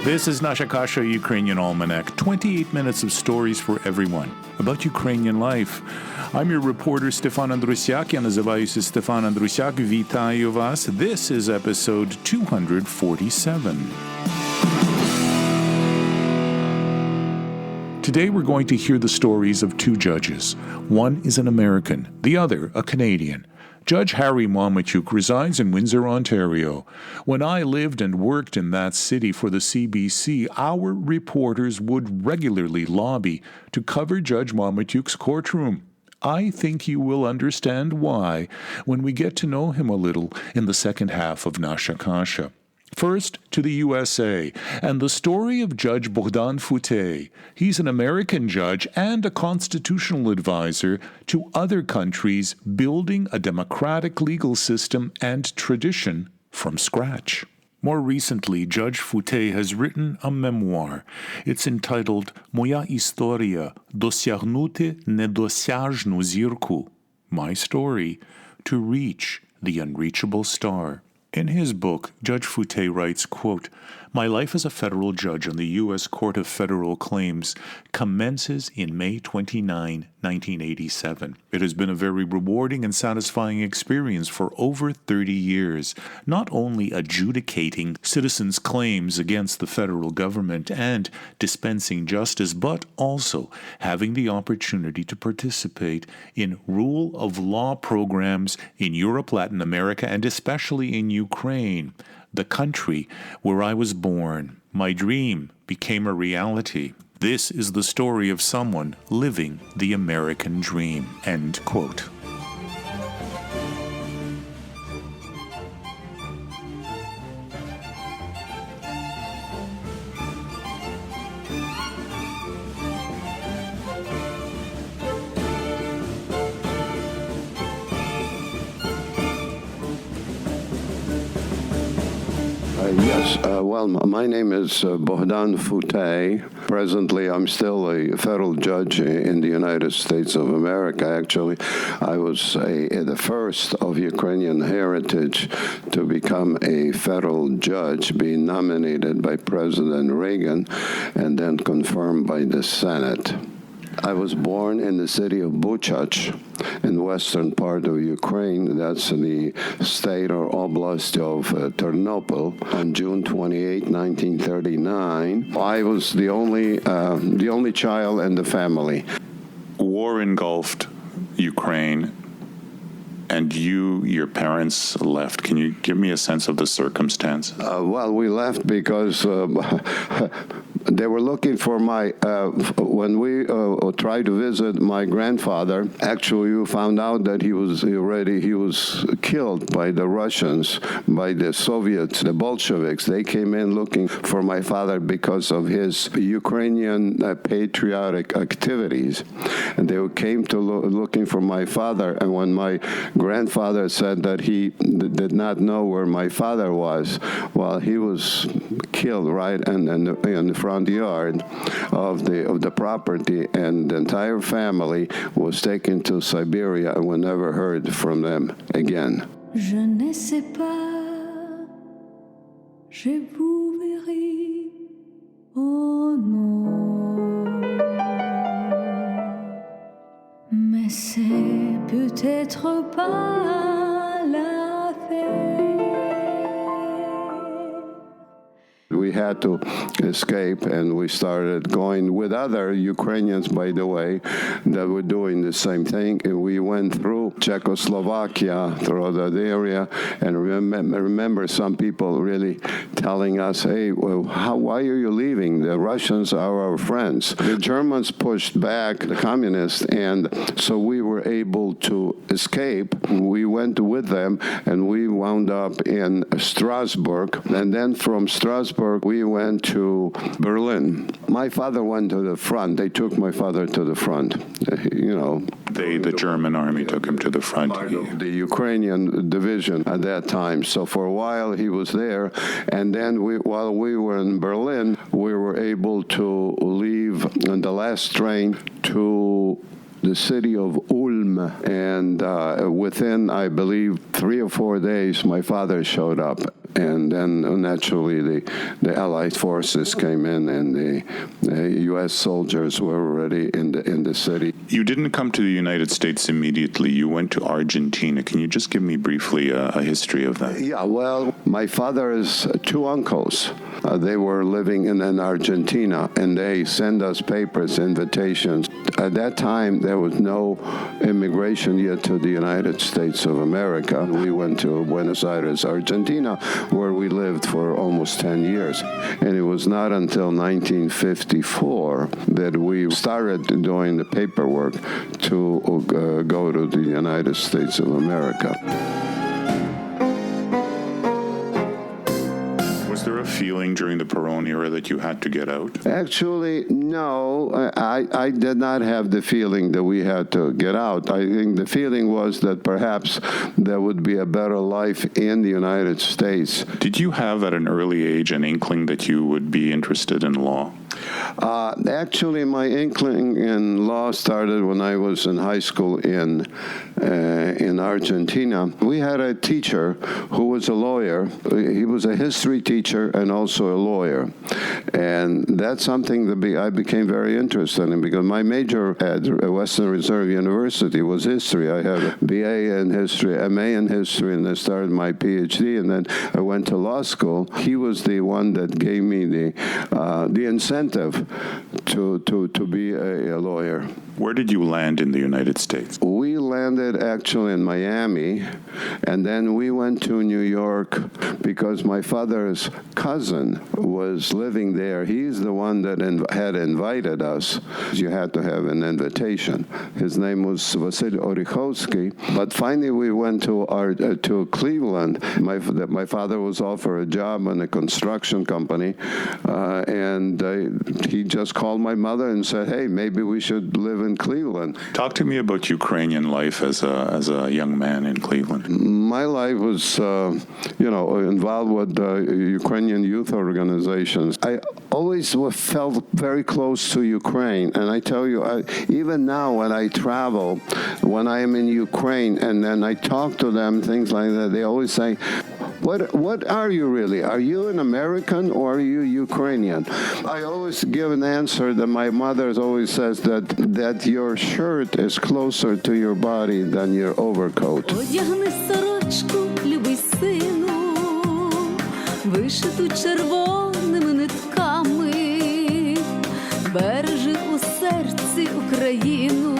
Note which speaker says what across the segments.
Speaker 1: This is Nasha Kasha, Ukrainian Almanac. 28 minutes of stories for everyone about Ukrainian life. I'm your reporter, Stefan Andrusiak. Я називаюся Стефан Андрусяк. Вітаю вас. This is episode 247. Today we're going to hear the stories of two judges. One is an American, the other a Canadian. Judge Harry Momotiuk resides in Windsor, Ontario. When I lived and worked in that city for the CBC, our reporters would regularly lobby to cover Judge Momotiuk's courtroom. I think you will understand why when we get to know him a little in the second half of Nasha Kasha. First, to the USA, and the story of Judge Futey. He's an American judge and a constitutional advisor to other countries building a democratic legal system and tradition from scratch. More recently, Judge Futey has written a memoir. It's entitled Moja історія досягнути недосяжну зірку. My story, to reach the unreachable star. In his book, Judge Futey writes, quote, "My life as a federal judge on the U.S. Court of Federal Claims commences in May 29, 1987. It has been a very rewarding and satisfying experience for over 30 years, not only adjudicating citizens' claims against the federal government and dispensing justice, but also having the opportunity to participate in rule of law programs in Europe, Latin America, and especially in Ukraine, the country where I was born. My dream became a reality. This is the story of someone living the American dream." End quote.
Speaker 2: My name is Bogdan Futey. Presently, I'm still a federal judge in the United States of America. Actually, I was the first of Ukrainian heritage to become a federal judge, being nominated by President Reagan and then confirmed by the Senate. I was born in the city of Buchach in the western part of Ukraine. That's in the state or oblast of Ternopil on June 28, 1939. I was the only child in the family.
Speaker 1: War engulfed Ukraine, and your parents left. Can you give me a sense of the circumstance?
Speaker 2: We left because they were looking for when we tried to visit my grandfather. Actually, we found out that he was killed by the Russians, by the Soviets, the Bolsheviks. They came in looking for my father because of his Ukrainian patriotic activities. And they came to looking for my father, and when my grandfather said that he did not know where my father was, well, he was killed right in the front yard of the property, and the entire family was taken to Siberia, and we never heard from them again. Je ne sais pas, je vous verrai, oh non, mais c'est peut-être pas la fête. We had to escape, and we started going with other Ukrainians, by the way, that were doing the same thing. And we went through Czechoslovakia, through that area, and remember some people really telling us, "Hey, why are you leaving? The Russians are our friends." The Germans pushed back the communists, and so we were able to escape. We went with them, and we wound up in Strasbourg, and then from Strasbourg we went to Berlin. My father went to the front. They took my father to the front.
Speaker 1: The German army took him to the front.
Speaker 2: The Ukrainian division at that time. So for a while he was there, and then while we were in Berlin, we were able to leave on the last train to the city of Ulm, and within, I believe, 3 or 4 days, my father showed up. And then naturally the Allied forces came in, and the U.S. soldiers were already in the city.
Speaker 1: You didn't come to the United States immediately. You went to Argentina. Can you just give me briefly a history of that?
Speaker 2: Yeah, well, my father's 2 uncles, they were living in Argentina, and they sent us papers, invitations. At that time, there was no immigration yet to the United States of America. We went to Buenos Aires, Argentina, where we lived for almost 10 years. And it was not until 1954 that we started doing the paperwork to go to the United States of America.
Speaker 1: Was there a feeling during the Perón era that you had to get out?
Speaker 2: Actually, no. I did not have the feeling that we had to get out. I think the feeling was that perhaps there would be a better life in the United States.
Speaker 1: Did you have at an early age an inkling that you would be interested in law?
Speaker 2: Actually, my inkling in law started when I was in high school in Argentina. We had a teacher who was a lawyer. He was a history teacher and also a lawyer. And that's something that I became very interested in, because my major at Western Reserve University was history. I had a BA in history, MA in history, and I started my PhD, and then I went to law school. He was the one that gave me the incentive to be a lawyer.
Speaker 1: Where did you land in the United States?
Speaker 2: We landed actually in Miami, and then we went to New York because my father's cousin was living there. He's the one that had invited us. You had to have an invitation. His name was Vasily Orichovsky. But finally, we went to Cleveland. My father was offered a job in a construction company, and he just called my mother and said, "Hey, maybe we should live in Cleveland."
Speaker 1: Talk to me about Ukrainian life as a young man in Cleveland.
Speaker 2: My life was, involved with Ukrainian youth organizations. I always felt very close to Ukraine, and I tell you, even now when I travel, when I am in Ukraine, and then I talk to them, things like that, they always say, What are you really? Are you an American or are you Ukrainian? I always give an answer that my mother always says that your shirt is closer to your body than your overcoat.
Speaker 3: Одягни сорочку, любий сину, вишиту червоними нитками, бережи у серці Україну,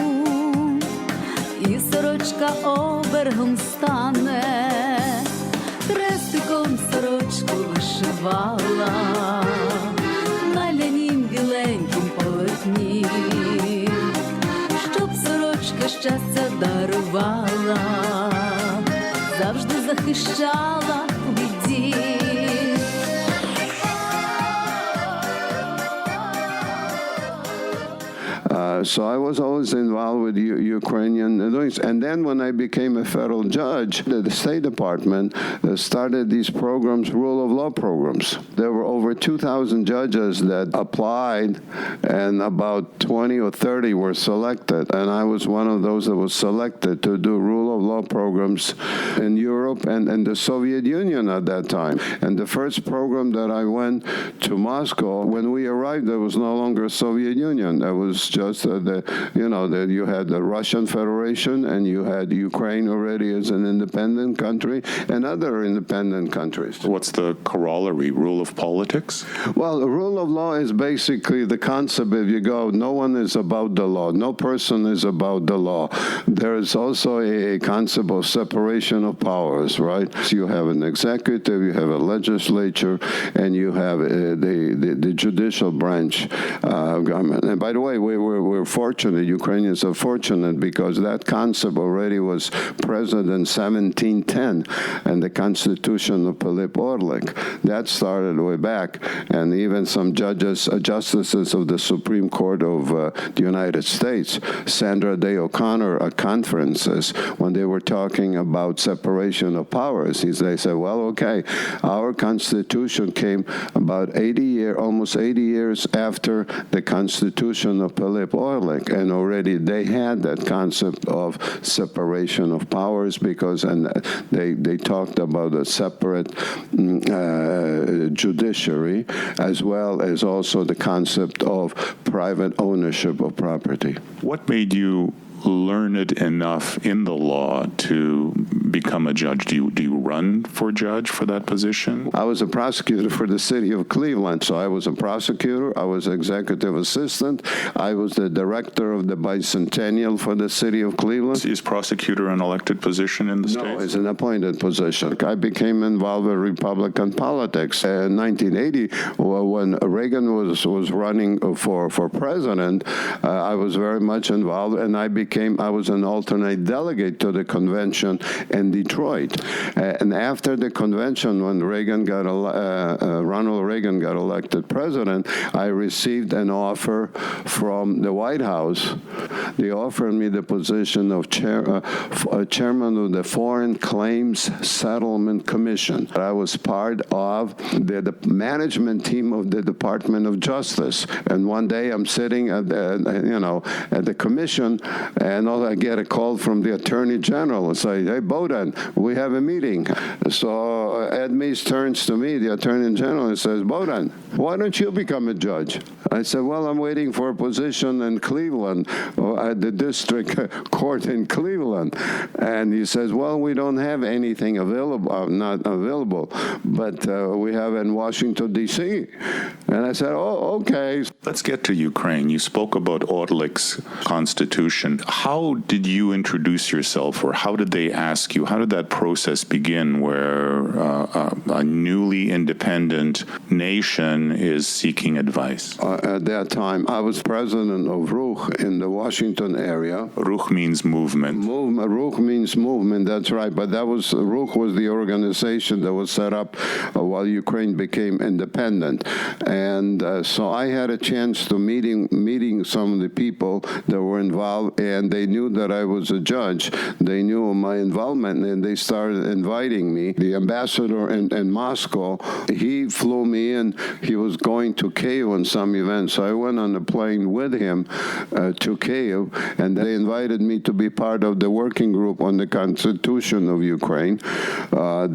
Speaker 3: і сорочка оберегом стане. Хрестиком сорочку вишивала, на лянім біленькім полотні, щоб сорочка щастя дарувала, завжди захищала у біді.
Speaker 2: So I was always involved with Ukrainian doings. And then when I became a federal judge, the State Department started these programs, rule of law programs. There were over 2,000 judges that applied, and about 20 or 30 were selected. And I was one of those that was selected to do rule of law programs in Europe and the Soviet Union at that time. And the first program that I went to Moscow, when we arrived, there was no longer a Soviet Union. There was just that you had the Russian Federation and you had Ukraine already as an independent country and other independent countries.
Speaker 1: What's the corollary? Rule of politics?
Speaker 2: Well, the rule of law is basically the concept, if you go, no one is above the law. No person is above the law. There is also a concept of separation of powers, right? So you have an executive, you have a legislature, and you have the judicial branch of government. And by the way, we're fortunate, Ukrainians are fortunate, because that concept already was present in 1710 and the Constitution of Philip Orlik. That started way back, and even some justices of the Supreme Court of the United States, Sandra Day O'Connor, at conferences, when they were talking about separation of powers, they said, well, okay, our Constitution came about almost 80 years after the Constitution of Philip Orlik. Orlik, and already they had that concept of separation of powers because they talked about a separate judiciary, as well as also the concept of private ownership of property.
Speaker 1: What made you learned enough in the law to become a judge? Do you run for judge for that position?
Speaker 2: I was a prosecutor for the city of Cleveland. So I was a prosecutor, I was executive assistant, I was the director of the bicentennial for the city of Cleveland.
Speaker 1: Is prosecutor an elected position in the state?
Speaker 2: No, it's an appointed position. I became involved with Republican politics. In 1980, when Reagan was running for president, I was very much involved, and I was an alternate delegate to the convention in Detroit. And after the convention, when Ronald Reagan got elected president, I received an offer from the White House. They offered me the position of chairman of the Foreign Claims Settlement Commission. I was part of the management team of the Department of Justice. And one day I'm sitting at the commission, and I get a call from the Attorney General and say, "Hey, Bodan, we have a meeting." So Ed Meese turns to me, the Attorney General, and says, "Bodan, why don't you become a judge?" I said, "Well, I'm waiting for a position in Cleveland, at the district court in Cleveland." And he says, "Well, we don't have anything not available, but we have in Washington, D.C." And I said, "Oh, okay."
Speaker 1: Let's get to Ukraine. You spoke about Orlik's constitution. How did you introduce yourself, or how did they ask you? How did that process begin where a newly independent nation is seeking advice?
Speaker 2: At that time, I was president of RUCH in the Washington area.
Speaker 1: RUCH means movement.
Speaker 2: RUCH means movement, that's right. But RUCH was the organization that was set up while Ukraine became independent. And so I had a chance to meeting some of the people that were involved, and they knew that I was a judge. They knew my involvement, and they started inviting me. The ambassador in Moscow, he flew me in. He was going to Kyiv on some event, so I went on a plane with him to Kyiv, and they invited me to be part of the working group on the Constitution of Ukraine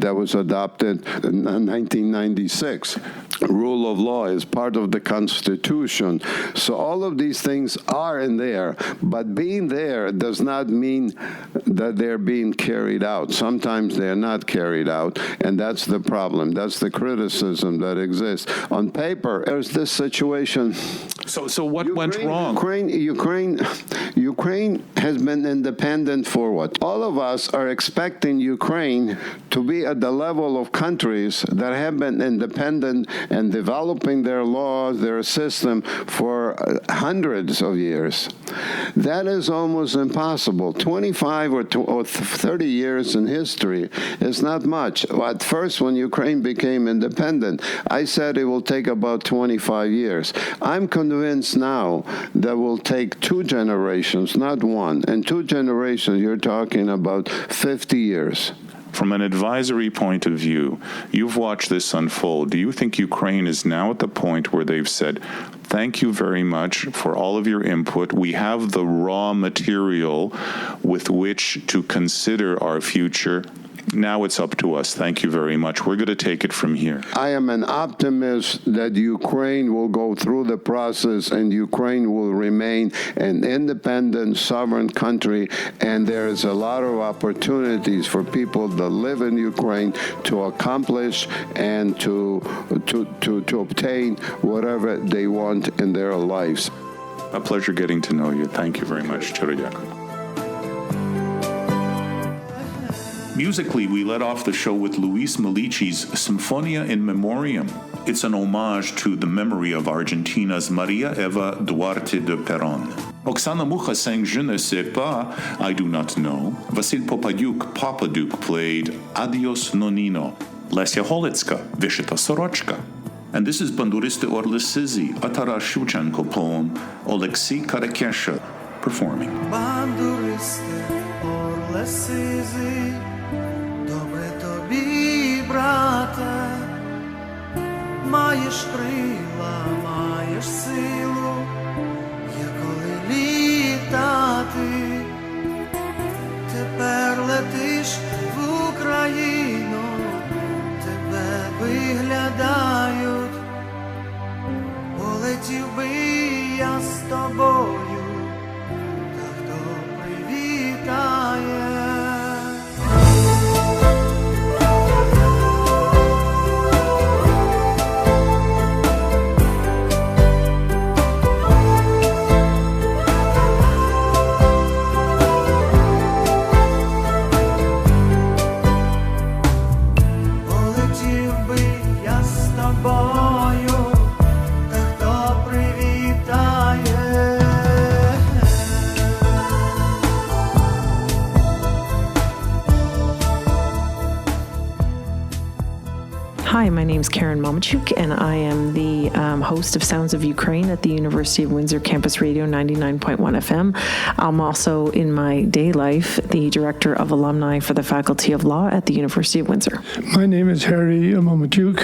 Speaker 2: that was adopted in 1996. Rule of law is part of the Constitution. So all of these things are in there, but being there does not mean that they're being carried out. Sometimes they're not carried out, and that's the problem. That's the criticism that exists. On paper, there's this situation.
Speaker 1: So what went wrong?
Speaker 2: Ukraine has been independent for what? All of us are expecting Ukraine to be at the level of countries that have been independent and developing their laws, their system for hundreds of years. That is almost impossible. 25 or 30 years in history is not much. At first, when Ukraine became independent, I said it will take about 25 years. I'm convinced now that will take 2 generations, not one. In 2 generations, you're talking about 50 years.
Speaker 1: From an advisory point of view, you've watched this unfold. Do you think Ukraine is now at the point where they've said, thank you very much for all of your input. We have the raw material with which to consider our future. Now it's up to us. Thank you very much. We're going to take it from here.
Speaker 2: I am an optimist that Ukraine will go through the process and Ukraine will remain an independent, sovereign country. And there is a lot of opportunities for people that live in Ukraine to accomplish and to obtain whatever they want in their lives.
Speaker 1: A pleasure getting to know you. Thank you very much. Chirodiak. Musically, we led off the show with Luis Milici's Symphonia in Memoriam. It's an homage to the memory of Argentina's Maria Eva Duarte de Perón. Oksana Mucha sang Je ne sais pas, I do not know. Vasil Popaduk played Adios Nonino. Lesia Holicka, Vyshita Sorochka. And this is Banduriste Orlesizi, a Taras Shevchenko poem, Oleksiy Karakesha, performing.
Speaker 4: Banduriste Orlesizi, брате, маєш крила, маєш силу, Є коли літати, тепер летиш в Україну, тебе виглядають, полетів би я з тобою, та хто привітає.
Speaker 5: Hi, my name is Karen Momotiuk, and I am the host of Sounds of Ukraine at the University of Windsor Campus Radio 99.1 FM. I'm also, in my day life, the Director of Alumni for the Faculty of Law at the University of Windsor.
Speaker 6: My name is Harry Momotiuk.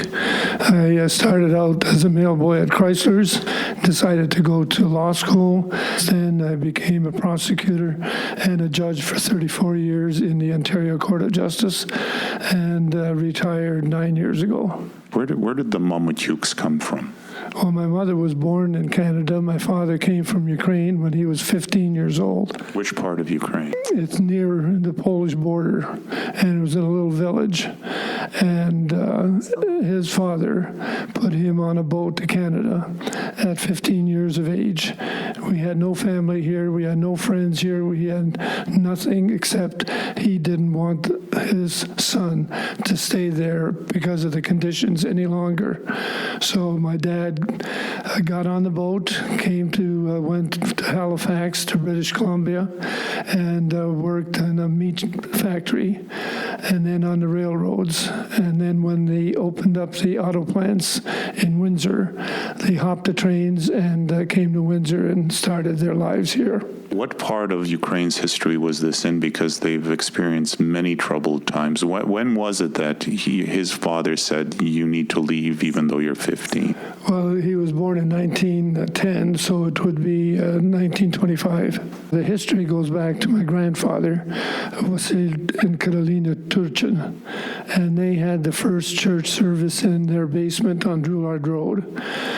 Speaker 6: I started out as a mailboy at Chrysler's, decided to go to law school. Then I became a prosecutor and a judge for 34 years in the Ontario Court of Justice, and retired 9 years ago.
Speaker 1: Where did the Momotiuks come from?
Speaker 6: Well, my mother was born in Canada. My father came from Ukraine when he was 15 years old.
Speaker 1: Which part of Ukraine?
Speaker 6: It's near the Polish border, and it was in a little village. And his father put him on a boat to Canada at 15 years of age. We had no family here. We had no friends here. We had nothing except he didn't want his son to stay there because of the conditions any longer. So my dad got on the boat, went to Halifax, to British Columbia, and worked in a meat factory, and then on the railroads. And then when they opened up the auto plants in Windsor, they hopped the trains and came to Windsor and started their lives here.
Speaker 1: What part of Ukraine's history was this in? Because they've experienced many troubled times. When was it that his father said, you need to leave even though you're 15?
Speaker 6: Well, he was born in 1910, so it would be 1925. The history goes back to my grandfather, Vasil and Karolina Turchin, and they had the first church service in their basement on Drouillard Road.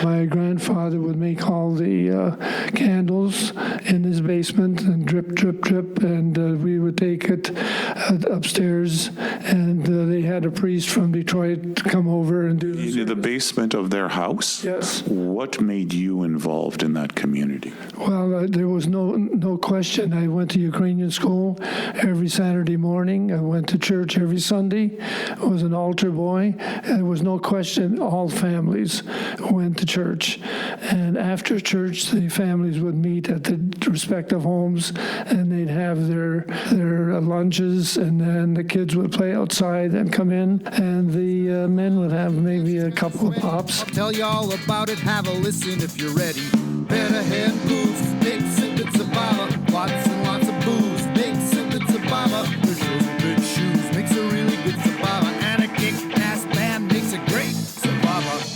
Speaker 6: My grandfather would make all the candles in his basement and drip, drip, drip, and we would take it upstairs, and they had a priest from Detroit come over and do
Speaker 1: the basement of their house?
Speaker 6: Yes.
Speaker 1: What made you involved in that community?
Speaker 6: Well, there was no question. I went to Ukrainian school every Saturday morning. I went to church every Sunday. I was an altar boy. And there was no question all families went to church. And after church, the families would meet at the respective homes, and they'd have their lunches, and then the kids would play outside and come in, and the men would have maybe a couple of pops.
Speaker 7: I'll tell you all about it, have a listen if you're ready. Better head booze, big sippets of baba, lots and lots of booze, big sippets of baba. There's those big shoes, makes a really good sababa, and a kick-ass band makes a great sababa.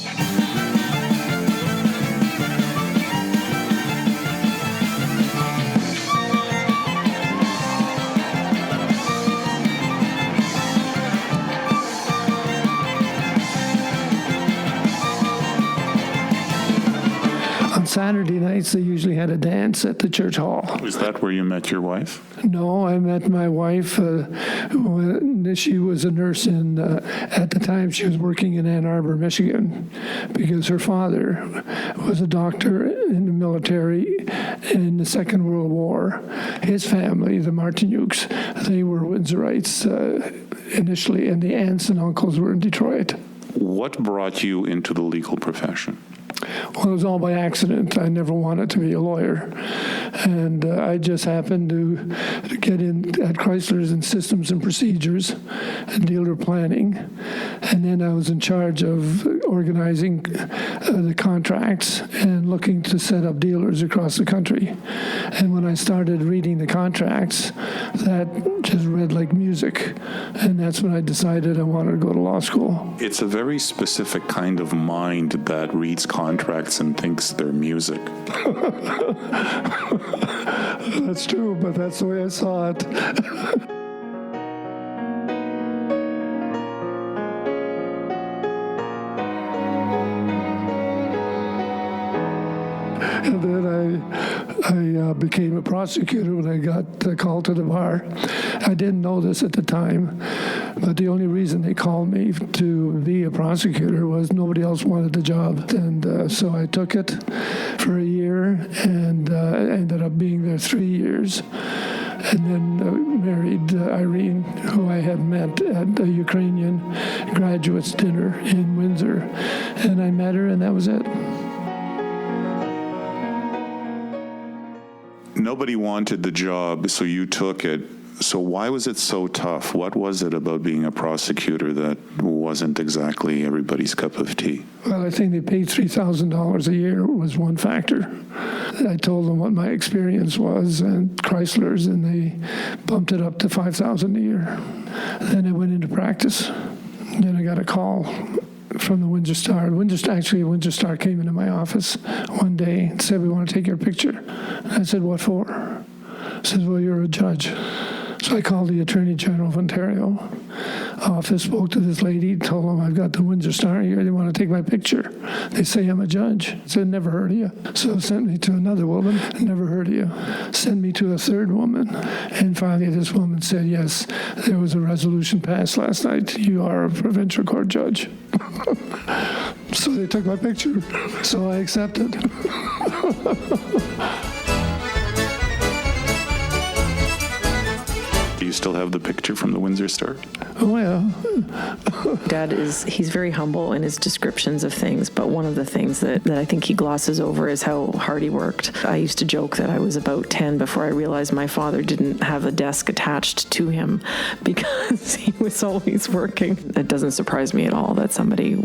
Speaker 6: Saturday nights, they usually had a dance at the church hall.
Speaker 1: Was that where you met your wife?
Speaker 6: No, I met my wife when she was a nurse at the time she was working in Ann Arbor, Michigan, because her father was a doctor in the military in the Second World War. His family, the Momotiuks, they were Windsorites initially, and the aunts and uncles were in Detroit.
Speaker 1: What brought you into the legal profession?
Speaker 6: Well, it was all by accident. I never wanted to be a lawyer. And I just happened to get in at Chrysler's in Systems and Procedures and dealer planning. And then I was in charge of organizing the contracts and looking to set up dealers across the country. And when I started reading the contracts, that just read like music. And that's when I decided I wanted to go to law school.
Speaker 1: It's a very specific kind of mind that reads contracts and thinks they're music.
Speaker 6: That's true, but that's the way I saw it. And then I became a prosecutor when I got called to the bar. I didn't know this at the time, but the only reason they called me to be a prosecutor was nobody else wanted the job. And so I took it for a year and ended up being there 3 years. And then married Irene, who I had met at a Ukrainian graduates' dinner in Windsor. And I met her, and that was it.
Speaker 1: Nobody wanted the job, so you took it. So why was it so tough? What was it about being a prosecutor that wasn't exactly everybody's cup of tea?
Speaker 6: Well, I think they paid $3,000 a year was one factor. I told them what my experience was and Chrysler's, and they bumped it up to $5,000 a year. Then I went into practice. Then I got a call from the Windsor Star. Windsor Star came into my office one day and said, "We want to take your picture." And I said, "What for?" I said, "Well, you're a judge." So I called the Attorney General of Ontario office, spoke to this lady, told them I've got the Windsor Star here. They want to take my picture. They say I'm a judge. I said, "Never heard of you." So sent me to another woman. "Never heard of you." Sent me to a third woman. And finally this woman said, "Yes, there was a resolution passed last night. You are a provincial court judge." So they took my picture. So I accepted.
Speaker 1: Do you still have the picture from the Windsor Star?
Speaker 6: Oh, yeah.
Speaker 5: Dad he's very humble in his descriptions of things, but one of the things that I think he glosses over is how hard he worked. I used to joke that I was about 10 before I realized my father didn't have a desk attached to him because he was always working. It doesn't surprise me at all that somebody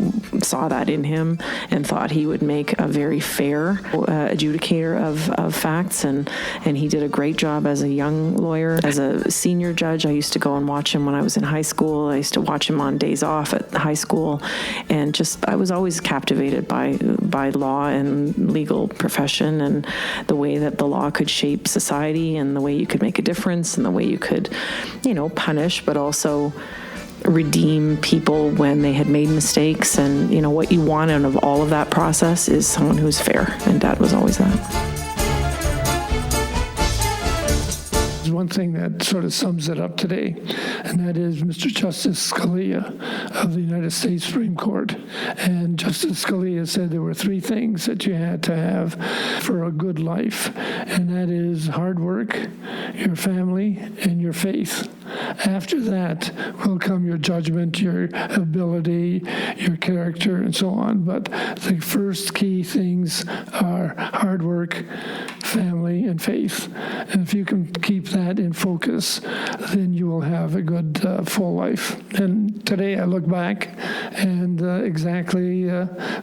Speaker 5: saw that in him and thought he would make a very fair adjudicator of facts, and he did a great job as a young lawyer. As a senior judge, I used to go and watch him when I was in high school. I used to watch him on days off at high school, and I was always captivated by law and legal profession and the way that the law could shape society and the way you could make a difference and the way you could, punish, but also redeem people when they had made mistakes. And, what you want out of all of that process is someone who's fair, and Dad was always that.
Speaker 6: There's one thing that sort of sums it up today, and that is Mr. Justice Scalia of the United States Supreme Court. And Justice Scalia said there were three things that you had to have for a good life, and that is hard work, your family, and your faith. After that will come your judgment, your ability, your character, and so on. But the first key things are hard work, family, and faith. And if you can keep that in focus, then you will have a good full life. And today I look back and exactly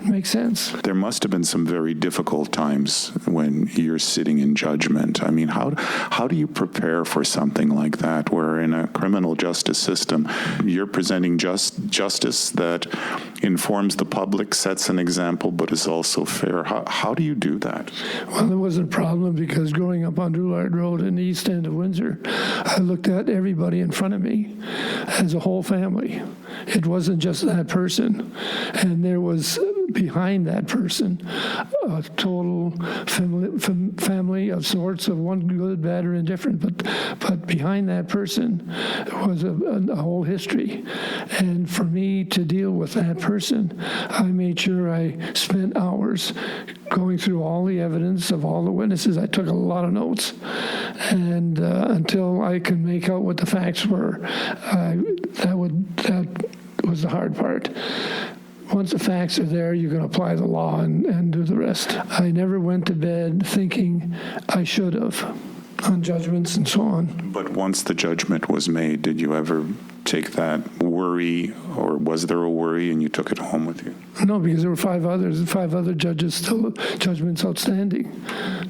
Speaker 6: makes sense.
Speaker 1: There must have been some very difficult times when you're sitting in judgment. I mean, how do you prepare for something like that, where in a criminal justice system, you're presenting justice that informs the public, sets an example, but is also fair? How do you do that?
Speaker 6: Well, there wasn't a problem because growing up on Drouillard Road in the east end of Windsor, I looked at everybody in front of me as a whole family. It wasn't just that person. And there was behind that person a total family of sorts, of one good, bad, or indifferent, but behind that person was a whole history. And for me to deal with that person, I made sure I spent hours going through all the evidence of all the witnesses. I took a lot of notes, and until I could make out what the facts were, that was the hard part. Once the facts are there, you can apply the law and do the rest. I never went to bed thinking I should have. on judgments and so on.
Speaker 1: But once the judgment was made, did you ever take that worry, or was there a worry and you took it home with you?
Speaker 6: No, because there were five other judges still judgments outstanding.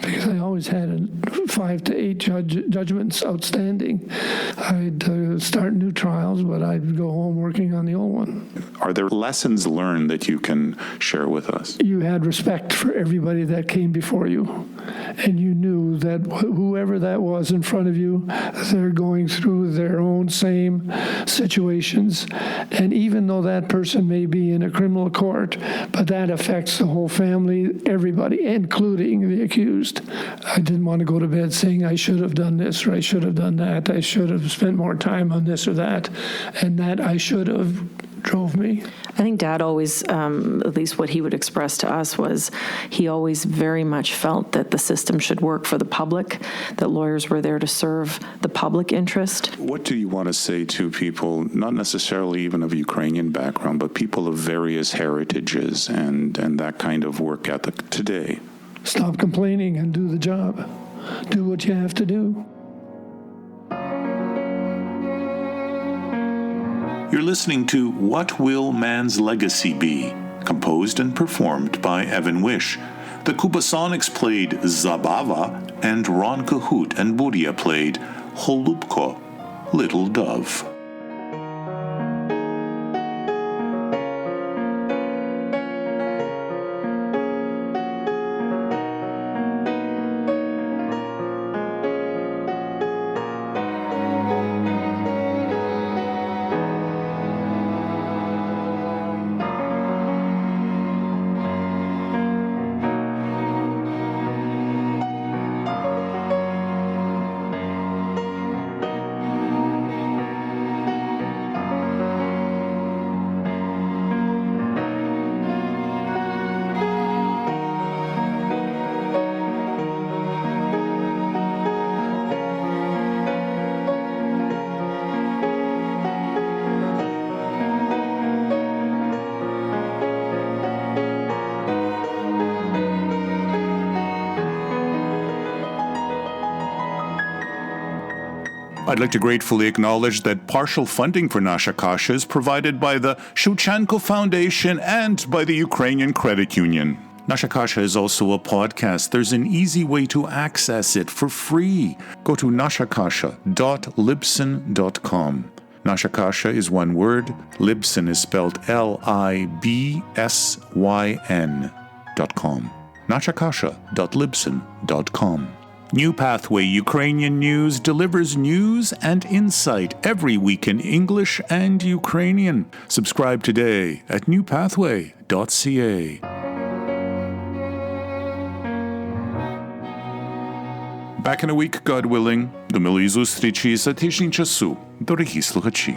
Speaker 6: Because I always had 5 to 8 judgments outstanding. I'd start new trials, but I'd go home working on the old one.
Speaker 1: Are there lessons learned that you can share with us?
Speaker 6: You had respect for everybody that came before you, and you knew that whoever that was in front of you, they're going through their own same situations, and even though that person may be in a criminal court, but that affects the whole family, everybody, including the accused. I didn't want to go to bed saying I should have done this or I should have done that, I should have spent more time on this or that, and that I should have drove me.
Speaker 5: I think Dad always, at least what he would express to us, was he always very much felt that the system should work for the public, that lawyers were there to serve the public interest.
Speaker 1: What do you want to say to people, not necessarily even of Ukrainian background, but people of various heritages and that kind of work ethic today?
Speaker 6: Stop complaining and do the job. Do what you have to do.
Speaker 1: You're listening to What Will Man's Legacy Be? Composed and performed by Evan Wish. The Kubasonics played Zabava, and Ron Cahoot and Buria played Holubko, Little Dove. I'd like to gratefully acknowledge that partial funding for Nasha Kasha is provided by the Shevchenko Foundation and by the Ukrainian Credit Union. Nasha Kasha is also a podcast. There's an easy way to access it for free. Go to nashakasha.libsyn.com. Nasha Kasha is one word. Libsyn is spelled LIBSYN.com. nashakasha.libsyn.com. New Pathway Ukrainian News delivers news and insight every week in English and Ukrainian. Subscribe today at newpathway.ca. Back in a week, God willing. До милої зустрічі за тиждень часу, дорогі слухачі.